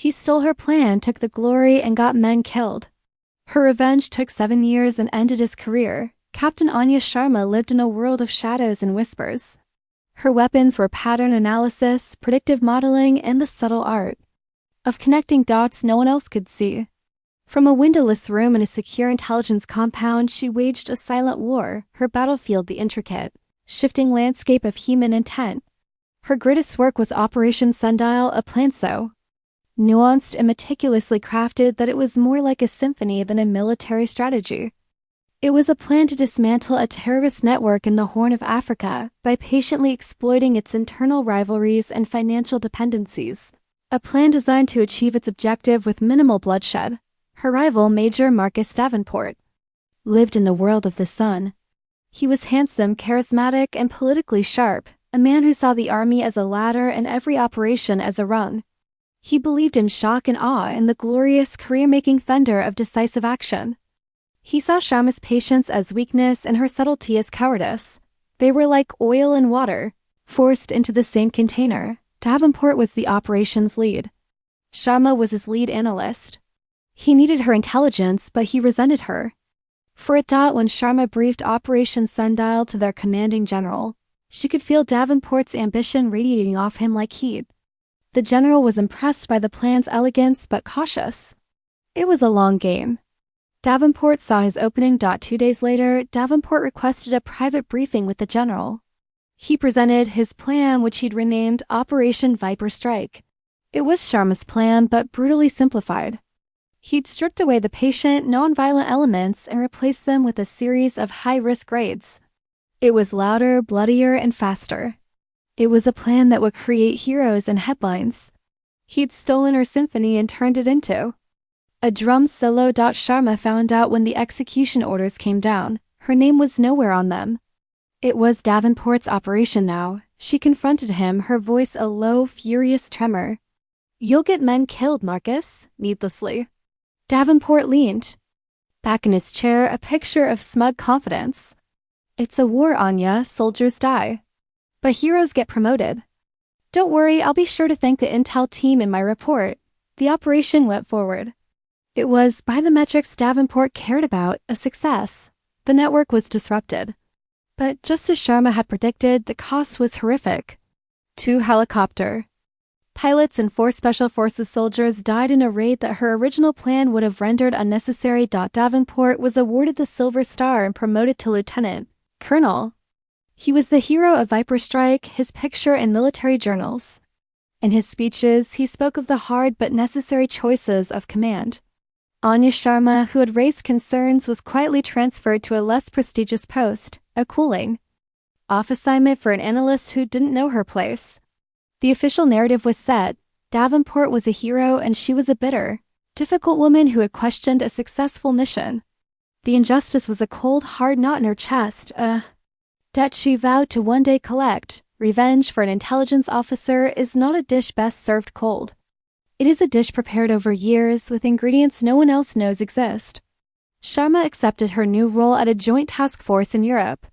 He stole her plan, took the glory, and got men killed. Her revenge took 7 years and ended his career. Captain Anya Sharma lived in a world of shadows and whispers. Her weapons were pattern analysis, predictive modeling, and the subtle art of connecting dots no one else could see. From a windowless room in a secure intelligence compound, she waged a silent war, her battlefield the intricate, shifting landscape of human intent. Her greatest work was Operation Sundial, a plan so nuanced and meticulously crafted that it was more like a symphony than a military strategy. It was a plan to dismantle a terrorist network in the Horn of Africa by patiently exploiting its internal rivalries and financial dependencies. A plan designed to achieve its objective with minimal bloodshed. Her rival, Major Marcus Davenport, lived in the world of the sun. He was handsome, charismatic, and politically sharp, a man who saw the army as a ladder and every operation as a rung. He believed in shock and awe and the glorious career-making thunder of decisive action. He saw Sharma's patience as weakness and her subtlety as cowardice. They were like oil and water, forced into the same container. Davenport was the operations lead. Sharma was his lead analyst. He needed her intelligence, but he resented her. For a dot, when Sharma briefed Operation Sundial to their commanding general, she could feel Davenport's ambition radiating off him like heat. The general was impressed by the plan's elegance but cautious. It was a long game. Davenport saw his opening. 2 days later, Davenport requested a private briefing with the general. He presented his plan, which he'd renamed Operation Viper Strike. It was Sharma's plan, but brutally simplified. He'd stripped away the patient, non-violent elements and replaced them with a series of high-risk raids. It was louder, bloodier, and faster. It was a plan that would create heroes and headlines. He'd stolen her symphony and turned it into a drum solo. Sharma found out when the execution orders came down. Her name was nowhere on them. It was Davenport's operation now. She confronted him, her voice a low, furious tremor. "You'll get men killed, Marcus," needlessly. Davenport leaned back in his chair, a picture of smug confidence. "It's a war, Anya. Soldiers die. But heroes get promoted. Don't worry, I'll be sure to thank the intel team in my report." The operation went forward. It was, by the metrics Davenport cared about, a success. The network was disrupted. But just as Sharma had predicted, the cost was horrific. 2 helicopter pilots and 4 Special Forces soldiers died in a raid that her original plan would have rendered unnecessary. Davenport was awarded the Silver Star and promoted to lieutenant colonel. He was the hero of Viper Strike, his picture in military journals. In his speeches, he spoke of the hard but necessary choices of command. Anya Sharma, who had raised concerns, was quietly transferred to a less prestigious post, a cooling off assignment for an analyst who didn't know her place. The official narrative was set. Davenport was a hero and she was a bitter, difficult woman who had questioned a successful mission. The injustice was a cold, hard knot in her chest, a debt she vowed to one day collect. Revenge for an intelligence officer is not a dish best served cold. It is a dish prepared over years with ingredients no one else knows exist. Sharma accepted her new role at a joint task force in Europe.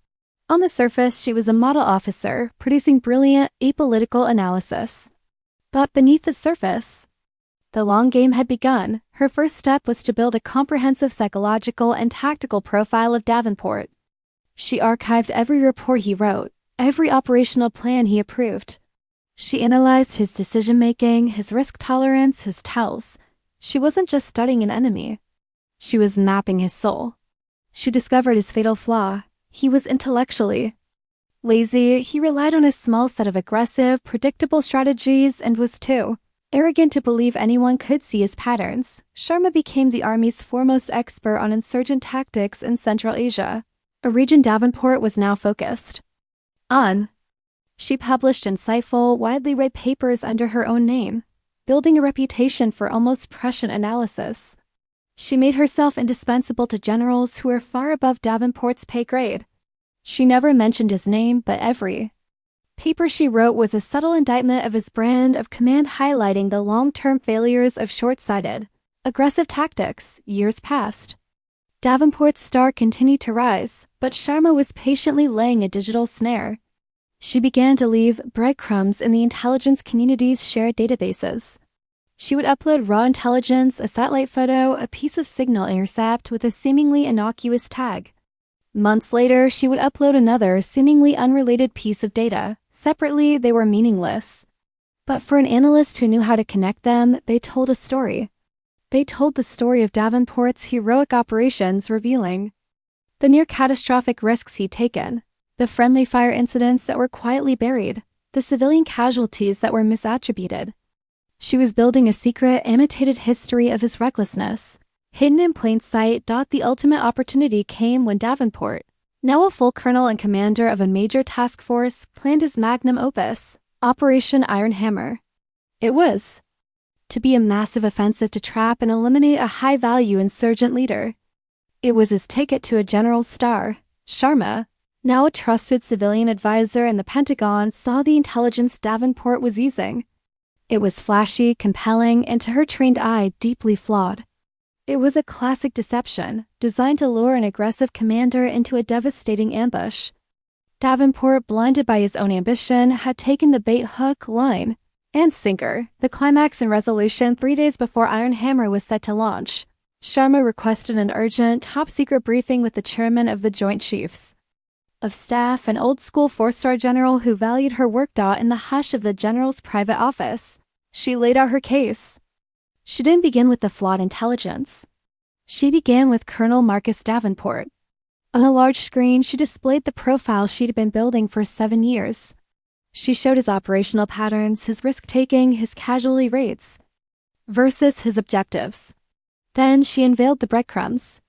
On the surface, she was a model officer, producing brilliant, apolitical analysis. But beneath the surface, the long game had begun. Her first step was to build a comprehensive psychological and tactical profile of Davenport. She archived every report he wrote, every operational plan he approved. She analyzed his decision-making, his risk tolerance, his tells. She wasn't just studying an enemy. She was mapping his soul. She discovered his fatal flaw. He was intellectually lazy. He relied on a small set of aggressive, predictable strategies and was too arrogant to believe anyone could see his patterns. Sharma became the army's foremost expert on insurgent tactics in Central Asia, a region Davenport was now focused on. She published insightful, widely read papers under her own name, building a reputation for almost prescient analysis. She made herself indispensable to generals who were far above Davenport's pay grade. She never mentioned his name, but every paper she wrote was a subtle indictment of his brand of command, highlighting the long-term failures of short-sighted, aggressive tactics. Years passed. Davenport's star continued to rise, but Sharma was patiently laying a digital snare. She began to leave breadcrumbs in the intelligence community's shared databases. She would upload raw intelligence, a satellite photo, a piece of signal intercept with a seemingly innocuous tag. Months later, she would upload another, seemingly unrelated piece of data. Separately, they were meaningless. But for an analyst who knew how to connect them, they told a story. They told the story of Davenport's heroic operations, revealing the near-catastrophic risks he'd taken, the friendly fire incidents that were quietly buried, the civilian casualties that were misattributed. She was building a secret, annotated history of his recklessness. Hidden in plain sight, the ultimate opportunity came when Davenport, now a full colonel and commander of a major task force, planned his magnum opus, Operation Iron Hammer. It was to be a massive offensive to trap and eliminate a high-value insurgent leader. It was his ticket to a general's star. Sharma, now a trusted civilian advisor in the Pentagon, saw the intelligence Davenport was using. It was flashy, compelling, and to her trained eye, deeply flawed. It was a classic deception, designed to lure an aggressive commander into a devastating ambush. Davenport, blinded by his own ambition, had taken the bait hook, line, and sinker. The climax and resolution 3 days before Iron Hammer was set to launch. Sharma requested an urgent, top-secret briefing with the chairman of the Joint Chiefs of Staff, an old-school 4-star general who valued her work in the hush of the general's private office. She laid out her case. She didn't begin with the flawed intelligence. She began with Colonel Marcus Davenport. On a large screen, she displayed the profile she'd been building for 7 years. She showed his operational patterns, his risk-taking, his casualty rates, versus his objectives. Then she unveiled the breadcrumbs.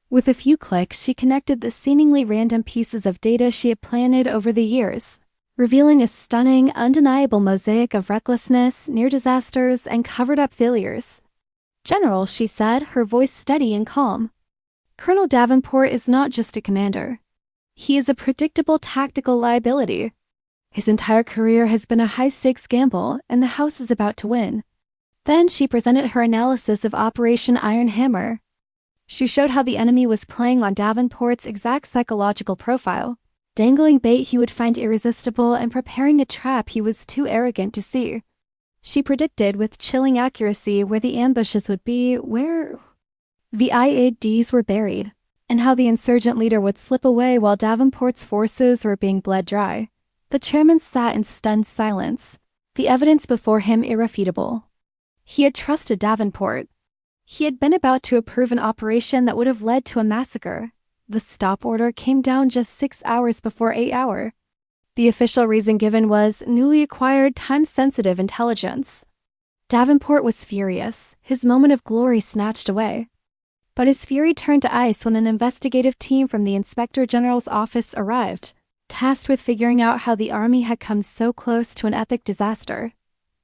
With a few clicks, she connected the seemingly random pieces of data she had planted over the years, revealing a stunning, undeniable mosaic of recklessness, near disasters, and covered-up failures. "General," she said, her voice steady and calm, "Colonel Davenport is not just a commander. He is a predictable tactical liability. His entire career has been a high-stakes gamble, and the House is about to win." Then she presented her analysis of Operation Iron Hammer. She showed how the enemy was playing on Davenport's exact psychological profile, dangling bait he would find irresistible and preparing a trap he was too arrogant to see. She predicted with chilling accuracy where the ambushes would be, where the IEDs were buried, and how the insurgent leader would slip away while Davenport's forces were being bled dry. The chairman sat in stunned silence, the evidence before him irrefutable. He had trusted Davenport. He had been about to approve an operation that would have led to a massacre. The stop order came down just 6 hours before 8 hour. The official reason given was newly acquired time-sensitive intelligence. Davenport was furious, his moment of glory snatched away. But his fury turned to ice when an investigative team from the Inspector General's office arrived, tasked with figuring out how the Army had come so close to an epic disaster.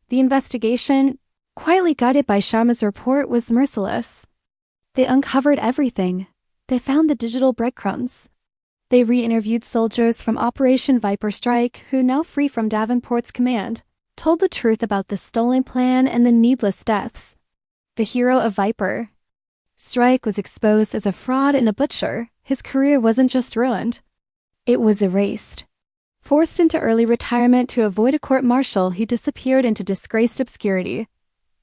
The investigation, quietly guided by Sharma's report, was merciless. They uncovered everything. They found the digital breadcrumbs. They re-interviewed soldiers from Operation Viper Strike who, now free from Davenport's command, told the truth about the stolen plan and the needless deaths. The hero of Viper Strike was exposed as a fraud and a butcher. His career wasn't just ruined. It was erased. Forced into early retirement to avoid a court-martial, he disappeared into disgraced obscurity.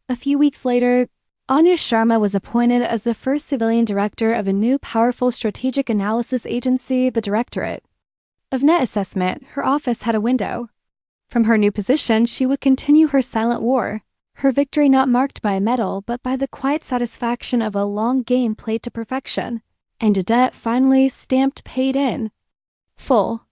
A few weeks later, Anya Sharma was appointed as the first civilian director of a new powerful strategic analysis agency, the Directorate of Net Assessment. Her office had a window. From her new position, she would continue her silent war, her victory not marked by a medal, but by the quiet satisfaction of a long game played to perfection, and a debt finally stamped paid in full.